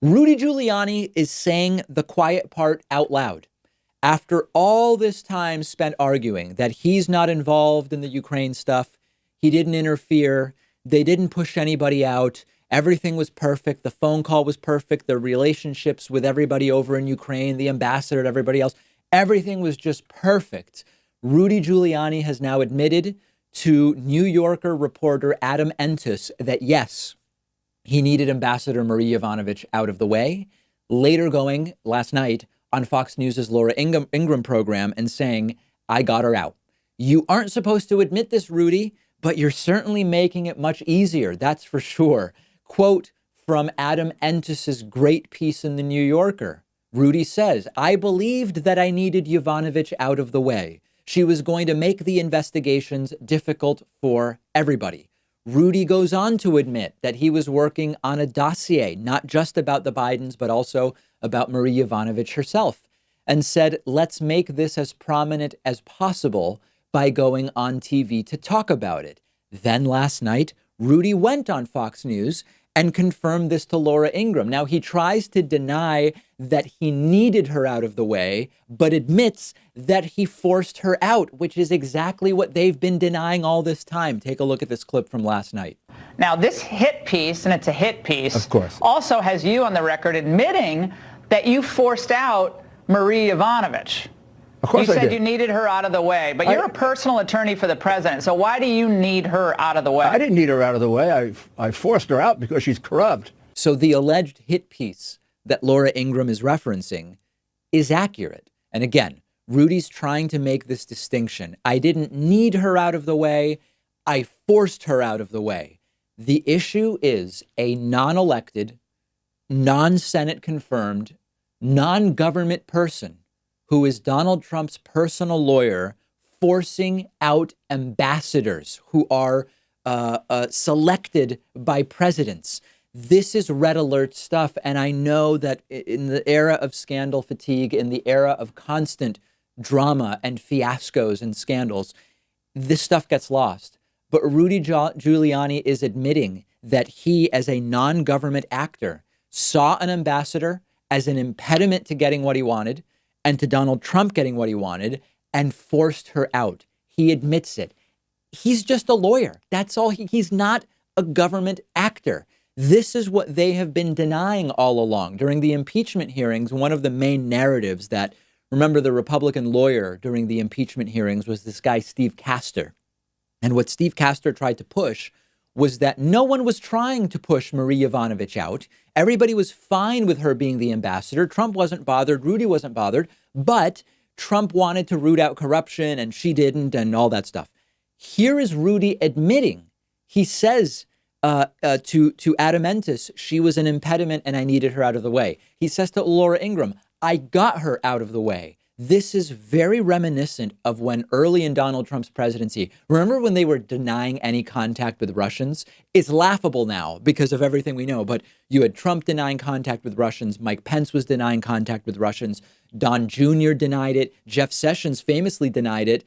Rudy Giuliani is saying the quiet part out loud. After all this time spent arguing that he's not involved in the Ukraine stuff, he didn't interfere, they didn't push anybody out, everything was perfect, the phone call was perfect, the relationships with everybody over in Ukraine, the ambassador and everybody else, everything was just perfect. Rudy Giuliani has now admitted to New Yorker reporter Adam Entis that yes, he needed Ambassador Marie Yovanovitch out of the way, later going last night on Fox News' Laura Ingraham program and saying, I got her out. You aren't supposed to admit this, Rudy, but you're certainly making it much easier. That's for sure. Quote from Adam Entis' great piece in the New Yorker. Rudy says, I believed that I needed Yovanovitch out of the way. She was going to make the investigations difficult for everybody. Rudy goes on to admit that he was working on a dossier, not just about the Bidens, but also about Marie Yovanovitch herself, and said, let's make this as prominent as possible by going on TV to talk about it. Then last night, Rudy went on Fox News and confirmed this to Laura Ingraham. Now, he tries to deny that he needed her out of the way, but admits that he forced her out, which is exactly what they've been denying all this time. Take a look at this clip from last night. Now, this hit piece, and it's a hit piece, of course, also has you on the record admitting that you forced out Marie Yovanovitch. Of course you I said did. You needed her out of the way, but you're a personal attorney for the president, so why do you need her out of the way? I didn't need her out of the way. I forced her out because she's corrupt. So the alleged hit piece that Laura Ingraham is referencing is accurate. And again, Rudy's trying to make this distinction. I didn't need her out of the way. I forced her out of the way. The issue is a non-elected, non-Senate confirmed, non-government person who is Donald Trump's personal lawyer forcing out ambassadors who are selected by presidents. This is red alert stuff. And I know that in the era of scandal fatigue, in the era of constant drama and fiascos and scandals, this stuff gets lost. But Rudy Giuliani is admitting that he, as a non-government actor, saw an ambassador as an impediment to getting what he wanted and to Donald Trump getting what he wanted and forced her out. He admits it. He's just a lawyer. That's all. He's not a government actor. This is what they have been denying all along. During the impeachment hearings, one of the main narratives that, remember, the Republican lawyer during the impeachment hearings was this guy, Steve Castor. And what Steve Castor tried to push was that no one was trying to push Marie Yovanovitch out. Everybody was fine with her being the ambassador. Trump wasn't bothered. Rudy wasn't bothered. But Trump wanted to root out corruption and she didn't and all that stuff. Here is Rudy admitting. He says to Adam Entis, she was an impediment and I needed her out of the way. He says to Laura Ingraham, I got her out of the way. This is very reminiscent of when early in Donald Trump's presidency, remember when they were denying any contact with Russians? It's laughable now because of everything we know, but you had Trump denying contact with Russians. Mike Pence was denying contact with Russians. Don Jr. denied it. Jeff Sessions famously denied it.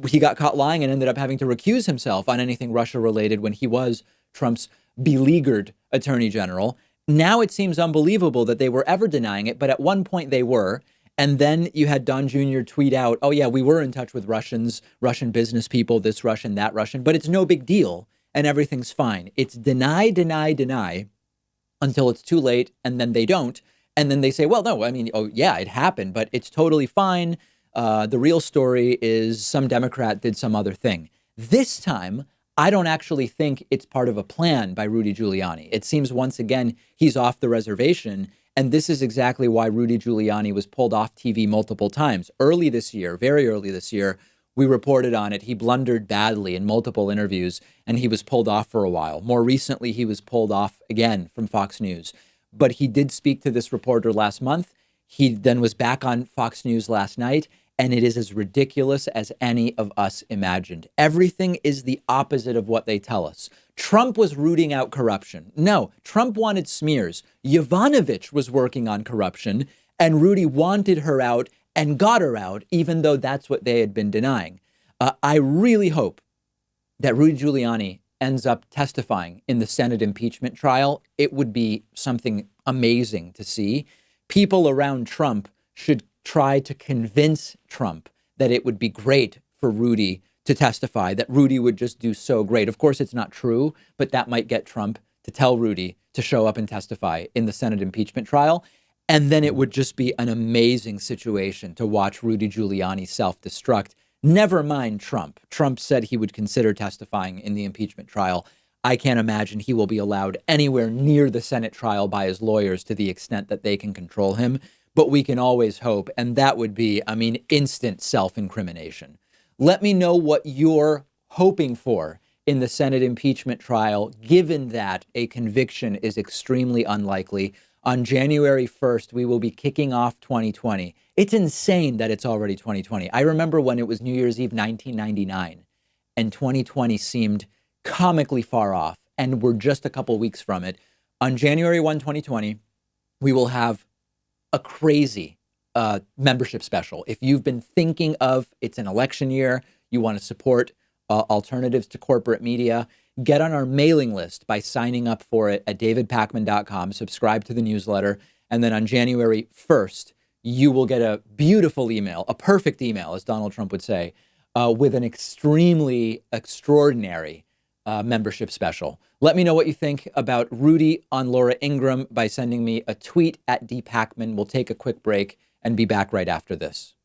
He got caught lying and ended up having to recuse himself on anything Russia related when he was Trump's beleaguered attorney general. Now it seems unbelievable that they were ever denying it, but at one point they were. And then you had Don Jr. tweet out, oh, yeah, we were in touch with Russians, Russian business people, this Russian, that Russian, but it's no big deal and everything's fine. It's deny, deny, deny until it's too late and then they don't. And then they say, well, no, I mean, oh, yeah, it happened, but it's totally fine. The real story is some Democrat did some other thing. This time, I don't actually think it's part of a plan by Rudy Giuliani. It seems once again, he's off the reservation. And this is exactly why Rudy Giuliani was pulled off TV multiple times. Early this year, very early this year, we reported on it. He blundered badly in multiple interviews and he was pulled off for a while. More recently, he was pulled off again from Fox News. But he did speak to this reporter last month. He then was back on Fox News last night. And it is as ridiculous as any of us imagined. Everything is the opposite of what they tell us. Trump was rooting out corruption. No, Trump wanted smears. Yovanovitch was working on corruption, and Rudy wanted her out and got her out, even though that's what they had been denying. I really hope that Rudy Giuliani ends up testifying in the Senate impeachment trial. It would be something amazing to see. People around Trump should try to convince Trump that it would be great for Rudy to testify, that Rudy would just do so great. Of course, it's not true, but that might get Trump to tell Rudy to show up and testify in the Senate impeachment trial. And then it would just be an amazing situation to watch Rudy Giuliani self-destruct. Never mind Trump. Trump said he would consider testifying in the impeachment trial. I can't imagine he will be allowed anywhere near the Senate trial by his lawyers to the extent that they can control him. But we can always hope. And that would be, instant self-incrimination. Let me know what you're hoping for in the Senate impeachment trial, given that a conviction is extremely unlikely. On January 1st, we will be kicking off 2020. It's insane that it's already 2020. I remember when it was New Year's Eve 1999, and 2020 seemed comically far off, and we're just a couple weeks from it. On January 1, 2020, we will have a crazy membership special. If you've been thinking of, it's an election year, you want to support alternatives to corporate media, get on our mailing list by signing up for it at davidpakman.com, subscribe to the newsletter, and then on January 1st, you will get a beautiful email, a perfect email, as Donald Trump would say, with an extremely extraordinary membership special. Let me know what you think about Rudy on Laura Ingraham by sending me a tweet at dpakman. We'll take a quick break and be back right after this.